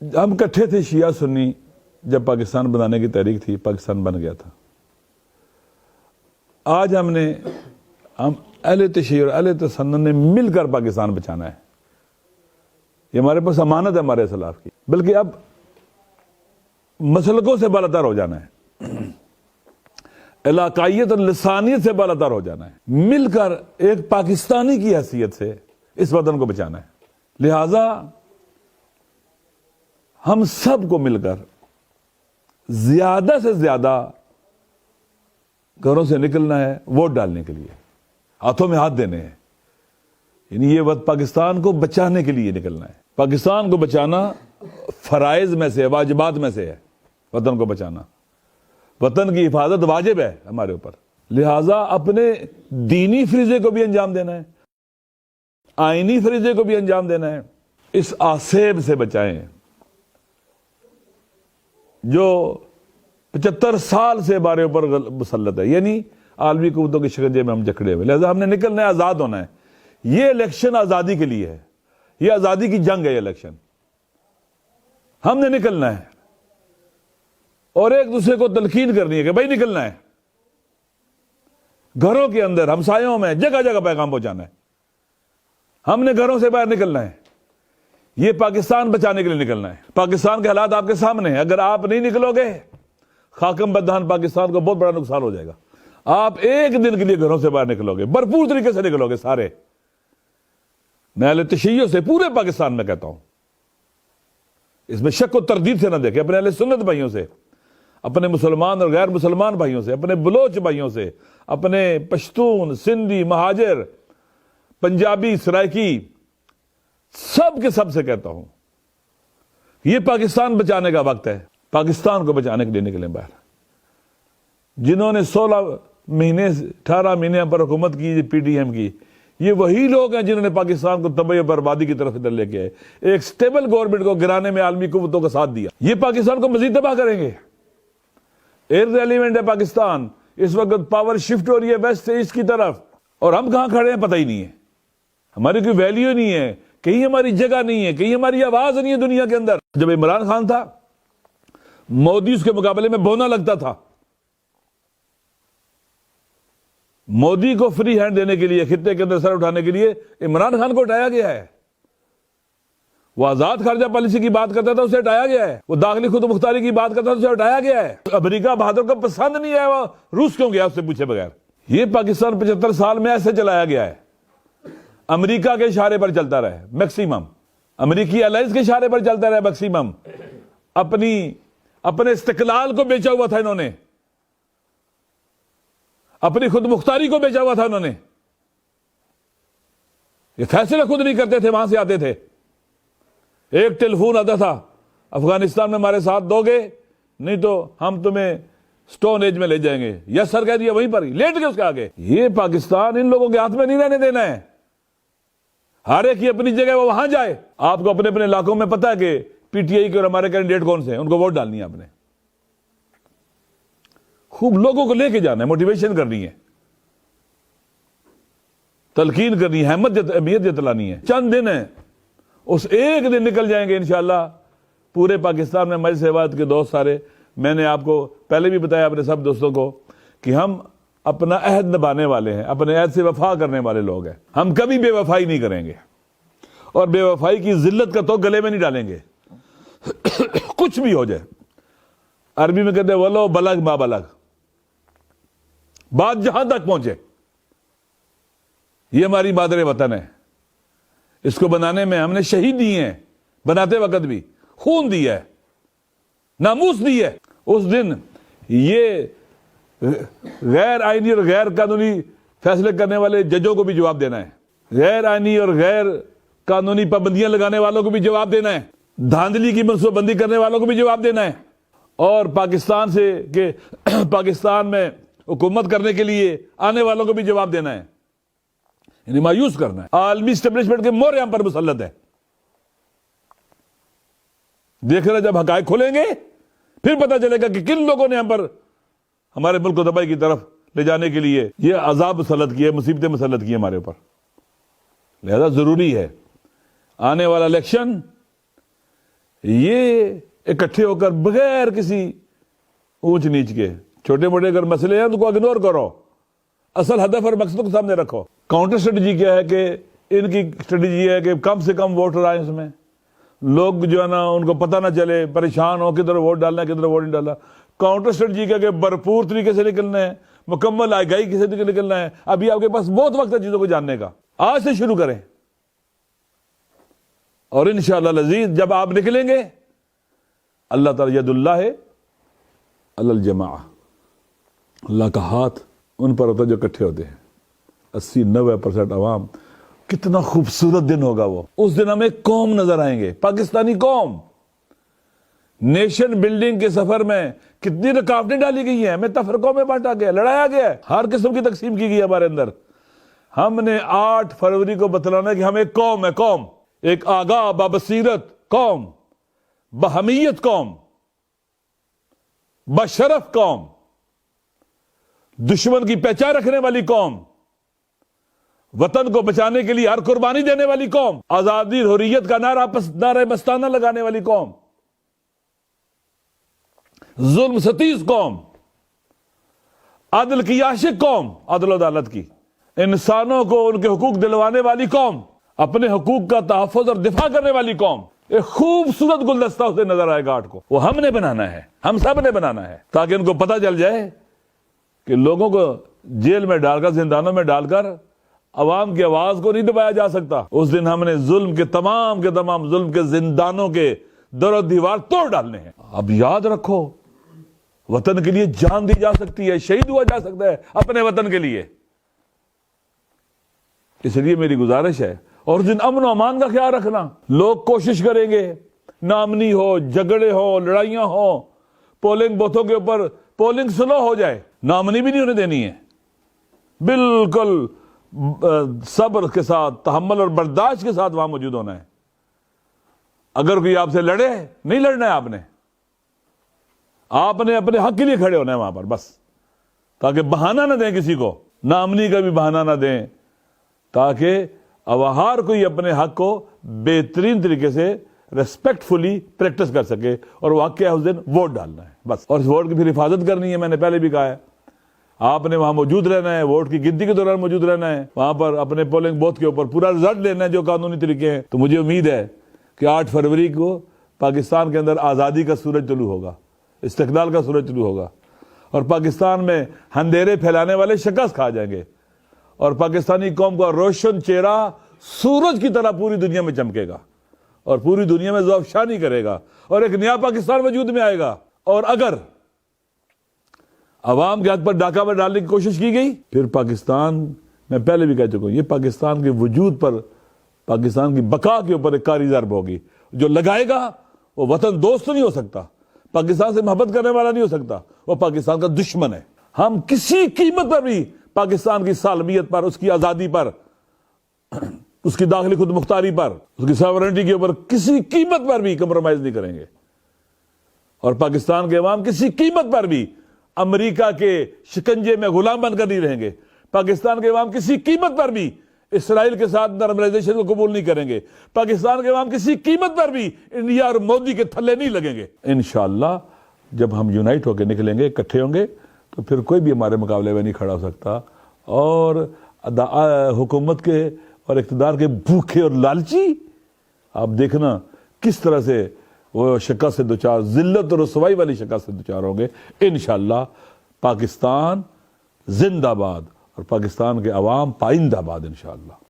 ہم کٹھے تھے شیعہ سنی، جب پاکستان بنانے کی تحریک تھی، پاکستان بن گیا تھا۔ آج ہم اہل تشیع اور اہل تسنن نے مل کر پاکستان بچانا ہے۔ یہ ہمارے پاس امانت ہے ہمارے اسلاف کی، بلکہ اب مسلکوں سے بالاتر ہو جانا ہے، علاقائیت اور لسانیت سے بالاتر ہو جانا ہے، مل کر ایک پاکستانی کی حیثیت سے اس وطن کو بچانا ہے۔ لہذا ہم سب کو مل کر زیادہ سے زیادہ گھروں سے نکلنا ہے ووٹ ڈالنے کے لیے، ہاتھوں میں ہاتھ دینے ہیں۔ یعنی یہ وقت پاکستان کو بچانے کے لیے نکلنا ہے۔ پاکستان کو بچانا فرائض میں سے، واجبات میں سے ہے۔ وطن کو بچانا، وطن کی حفاظت واجب ہے ہمارے اوپر۔ لہذا اپنے دینی فریضے کو بھی انجام دینا ہے، آئینی فریضے کو بھی انجام دینا ہے۔ اس آسیب سے بچائیں جو 75 سال سے ہمارے اوپر مسلط ہے، یعنی عالمی قوتوں کے شکنجے میں ہم جکڑے ہوئے۔ لہذا ہم نے نکلنا ہے، آزاد ہونا ہے۔ یہ الیکشن آزادی کے لیے ہے، یہ آزادی کی جنگ ہے۔ یہ الیکشن ہم نے نکلنا ہے اور ایک دوسرے کو تلقین کرنی ہے کہ بھائی نکلنا ہے، گھروں کے اندر، ہمسایوں میں، جگہ جگہ پیغام پہنچانا ہے۔ ہم نے گھروں سے باہر نکلنا ہے، یہ پاکستان بچانے کے لیے نکلنا ہے۔ پاکستان کے حالات آپ کے سامنے ہیں، اگر آپ نہیں نکلو گے خاکم بدہن پاکستان کو بہت بڑا نقصان ہو جائے گا۔ آپ ایک دن کے لیے گھروں سے باہر نکلو گے، بھرپور طریقے سے نکلو گے سارے۔ میں اہل تشیع سے پورے پاکستان میں کہتا ہوں، اس میں شک و تردید سے نہ دیکھیں، اپنے اہل سنت بھائیوں سے، اپنے مسلمان اور غیر مسلمان بھائیوں سے، اپنے بلوچ بھائیوں سے، اپنے پشتون، سندھی، مہاجر، پنجابی، سرائکی، سب کے سب سے کہتا ہوں، یہ پاکستان بچانے کا وقت ہے۔ پاکستان کو بچانے کے لیے نکلیں باہر۔ جنہوں نے 16 مہینے 18 مہینے پر حکومت کی پی ٹی ایم کی، یہ وہی لوگ ہیں جنہوں نے پاکستان کو تباہی و بربادی کی طرف ادھر لے کے آئے، ایک سٹیبل گورنمنٹ کو گرانے میں عالمی قوتوں کا ساتھ دیا۔ یہ پاکستان کو مزید تباہ کریں گے۔ ایلیمنٹ ہے پاکستان، اس وقت پاور شفٹ ہو رہی ہے ویسٹ سے ایسٹ کی طرف، اور ہم کہاں کھڑے ہیں پتہ ہی نہیں ہے۔ ہماری کوئی ویلیو نہیں ہے، کہیں ہماری جگہ نہیں ہے، کہیں ہماری آواز نہیں ہے دنیا کے اندر۔ جب عمران خان تھا، مودی اس کے مقابلے میں بونا لگتا تھا۔ مودی کو فری ہینڈ دینے کے لیے، خطے کے اندر سر اٹھانے کے لیے عمران خان کو ہٹایا گیا ہے۔ وہ آزاد خارجہ پالیسی کی بات کرتا تھا، اسے ہٹایا گیا ہے۔ وہ داخلی خود مختاری کی بات کرتا تھا، اسے ہٹایا گیا ہے۔ امریکہ بہادر کو پسند نہیں ہے، وہ روس کیوں گیا اس سے پوچھے بغیر۔ یہ پاکستان 75 سال میں ایسے چلایا گیا ہے، امریکہ کے اشارے پر چلتا رہے میکسیمم، امریکی الائنس کے اشارے پر چلتا رہے میکسیمم۔ اپنے استقلال کو بیچا ہوا تھا انہوں نے، اپنی خود مختاری کو بیچا ہوا تھا انہوں نے۔ یہ فیصلے خود نہیں کرتے تھے، وہاں سے آتے تھے۔ ایک ٹیلی فون آتا تھا، افغانستان میں ہمارے ساتھ دو گے نہیں تو ہم تمہیں سٹون ایج میں لے جائیں گے۔ یس سر کہہ دیا، وہیں پر ہی لیٹ گئے اس کے آگے۔ یہ پاکستان ان لوگوں کے ہاتھ میں نہیں رہنے دینا ہے۔ ہر ایک کی اپنی جگہ وہ وہاں جائے۔ آپ کو اپنے اپنے علاقوں میں پتا ہے کہ پی ٹی آئی کے اور ہمارے کینڈیڈیٹ کون سے ہیں، ان کو ووٹ ڈالنی ہے آپ نے۔ خوب لوگوں کو لے کے جانا ہے، موٹیویشن کرنی ہے، تلقین کرنی ہے، اہمیت جتلانی ہے۔ چند دن ہیں، اس ایک دن نکل جائیں گے انشاءاللہ پورے پاکستان میں مجلس اتحاد کے دوست سارے۔ میں نے آپ کو پہلے بھی بتایا اپنے سب دوستوں کو کہ ہم اپنا عہد نبھانے والے ہیں، اپنے عہد سے وفا کرنے والے لوگ ہیں۔ ہم کبھی بے وفائی نہیں کریں گے، اور بے وفائی کی ذلت کا تو گلے میں نہیں ڈالیں گے، کچھ بھی ہو جائے۔ عربی میں کہتے ہیں ولو بلغ ما بلغ، بات جہاں تک پہنچے۔ یہ ہماری مادر وطن ہے، اس کو بنانے میں ہم نے شہید دیے ہیں، بناتے وقت بھی خون دیا ہے، ناموس دی ہے۔ اس دن یہ غیر آئینی اور غیر قانونی فیصلے کرنے والے ججوں کو بھی جواب دینا ہے، غیر آئینی اور غیر قانونی پابندیاں لگانے والوں کو بھی جواب دینا ہے، دھاندلی کی منصوبہ بندی کرنے والوں کو بھی جواب دینا ہے، اور پاکستان میں حکومت کرنے کے لیے آنے والوں کو بھی جواب دینا ہے، یعنی مایوس کرنا ہے۔ عالمی اسٹیبلشمنٹ کے مور یہاں پر مسلط ہے۔ دیکھنا جب حقائق کھولیں گے پھر پتہ چلے گا کہ کن لوگوں نے ہم پر ہمارے ملک کو تباہی کی طرف لے جانے کے لیے یہ عذاب مسلط کیے، مصیبتیں مسلط کی ہمارے اوپر۔ لہذا ضروری ہے آنے والا الیکشن یہ اکٹھے ہو کر بغیر کسی اونچ نیچ کے چھوٹے موٹے اگر مسئلے ہیں تو کو اگنور کرو، اصل ہدف اور مقصد کو سامنے رکھو۔ کاؤنٹر اسٹریٹجی کیا ہے کہ ان کی اسٹریٹجی ہے کہ کم سے کم ووٹر آئے اس میں، لوگ جو ہے نا ان کو پتہ نہ چلے، پریشان ہو کدھر ووٹ ڈالنا ہے کدھر ووٹ نہیں ڈالنا۔ کاؤنٹر اسٹریٹجی کیا کہ بھرپور طریقے سے نکلنا ہے، مکمل آگاہی سے نکلنا ہے۔ ابھی آپ کے پاس بہت وقت ہے چیزوں کو جاننے کا، آج سے شروع کریں، اور انشاءاللہ العزیز جب آپ نکلیں گے اللہ تعالی ید اللہ علی الجماع، اللہ کا ہاتھ ان پر ہوتا ہے جو اکٹھے ہوتے ہیں۔ 80-90% عوام، کتنا خوبصورت دن ہوگا وہ۔ اس دن ہمیں قوم نظر آئیں گے، پاکستانی قوم۔ نیشن بلڈنگ کے سفر میں کتنی رکاوٹیں ڈالی گئی ہیں، ہمیں تفرقوں میں بانٹا گیا، لڑایا گیا ہے، ہر قسم کی تقسیم کی گئی ہے ہمارے اندر۔ ہم نے 8 فروری کو بتلانا ہے کہ ہم ایک قوم ہے، قوم ایک آگاہ بابصیرت قوم، بحمیت قوم، بشرف قوم، دشمن کی پہچان رکھنے والی قوم، وطن کو بچانے کے لیے ہر قربانی دینے والی قوم، آزادی حریت کا نعرہ مستانہ لگانے والی قوم، ظلم ستیز قوم، عدل کی عاشق قوم، عدل و عدالت کی، انسانوں کو ان کے حقوق دلوانے والی قوم، اپنے حقوق کا تحفظ اور دفاع کرنے والی قوم۔ ایک خوبصورت گلدستہ اسے نظر آئے گا آٹھ کو، وہ ہم نے بنانا ہے، ہم سب نے بنانا ہے، تاکہ ان کو پتہ چل جائے کہ لوگوں کو جیل میں ڈال کر، زندانوں میں ڈال کر عوام کی آواز کو نہیں دبایا جا سکتا۔ اس دن ہم نے ظلم کے تمام ظلم کے زندانوں کے در و دیوار توڑ ڈالنے ہیں۔ اب یاد رکھو، وطن کے لیے جان دی جا سکتی ہے، شہید ہوا جا سکتا ہے اپنے وطن کے لیے۔ اس لیے میری گزارش ہے، اور دن امن و امان کا خیال رکھنا۔ لوگ کوشش کریں گے نامنی ہو، جھگڑے ہو، لڑائیاں ہو، پولنگ بوتھوں کے اوپر پولنگ سلو ہو جائے، نامنی بھی نہیں ہونے دینی ہے۔ بالکل صبر کے ساتھ، تحمل اور برداشت کے ساتھ وہاں موجود ہونا ہے۔ اگر کوئی آپ سے لڑے، نہیں لڑنا ہے، آپ نے اپنے حق کے لیے کھڑے ہونا ہے وہاں پر، بس، تاکہ بہانہ نہ دیں کسی کو، نامنی کا بھی بہانہ نہ دیں، تاکہ ہر کوئی اپنے حق کو بہترین طریقے سے ریسپیکٹ فلی پریکٹس کر سکے، اور واقعہ اس دن ووٹ ڈالنا ہے بس، اور اس ووٹ کی پھر حفاظت کرنی ہے۔ میں نے پہلے بھی کہا ہے، آپ نے وہاں موجود رہنا ہے، ووٹ کی گنتی کے دوران موجود رہنا ہے، وہاں پر اپنے پولنگ بوتھ کے اوپر پورا رزلٹ لینا ہے جو قانونی طریقے ہیں۔ تو مجھے امید ہے کہ 8 فروری کو پاکستان کے اندر آزادی کا سورج طلوع ہوگا، استقلال کا سورج طلوع ہوگا، اور پاکستان میں اندھیرے پھیلانے والے شکست کھا جائیں گے، اور پاکستانی قوم کا روشن چہرہ سورج کی طرح پوری دنیا میں چمکے گا، اور پوری دنیا میں ذوفشانی کرے گا، اور ایک نیا پاکستان وجود میں آئے گا۔ اور اگر عوام کے حق پر ڈاکہ میں ڈالنے کی کوشش کی گئی، پھر پاکستان، میں پہلے بھی کہہ چکا ہوں، یہ پاکستان کے وجود پر، پاکستان کی بقا کے اوپر ایک کاری ضرب ہوگی۔ جو لگائے گا وہ وطن دوست نہیں ہو سکتا، پاکستان سے محبت کرنے والا نہیں ہو سکتا، وہ پاکستان کا دشمن ہے۔ ہم کسی قیمت پر بھی پاکستان کی سالمیت پر، اس کی آزادی پر، اس کی داخلی خود مختاری پر، اس کی ساورنٹی کے اوپر کسی قیمت پر بھی کمپرومائز نہیں کریں گے، اور پاکستان کے عوام کسی قیمت پر بھی امریکہ کے شکنجے میں غلام بن کر نہیں رہیں گے۔ پاکستان کے عوام کسی قیمت پر بھی اسرائیل کے ساتھ نارملائزیشن کو قبول نہیں کریں گے۔ پاکستان کے عوام کسی قیمت پر بھی انڈیا اور مودی کے تھلے نہیں لگیں گے۔ انشاءاللہ جب ہم یونائٹ ہو کے نکلیں گے، اکٹھے ہوں گے، تو پھر کوئی بھی ہمارے مقابلے میں نہیں کھڑا ہو سکتا۔ اور حکومت کے اور اقتدار کے بھوکے اور لالچی، آپ دیکھنا کس طرح سے وہ شکست سے دوچار، ذلت اور رسوائی والی شکست سے دوچار ہوں گے۔ انشاءاللہ پاکستان زندہ باد، اور پاکستان کے عوام پائندہ باد انشاءاللہ۔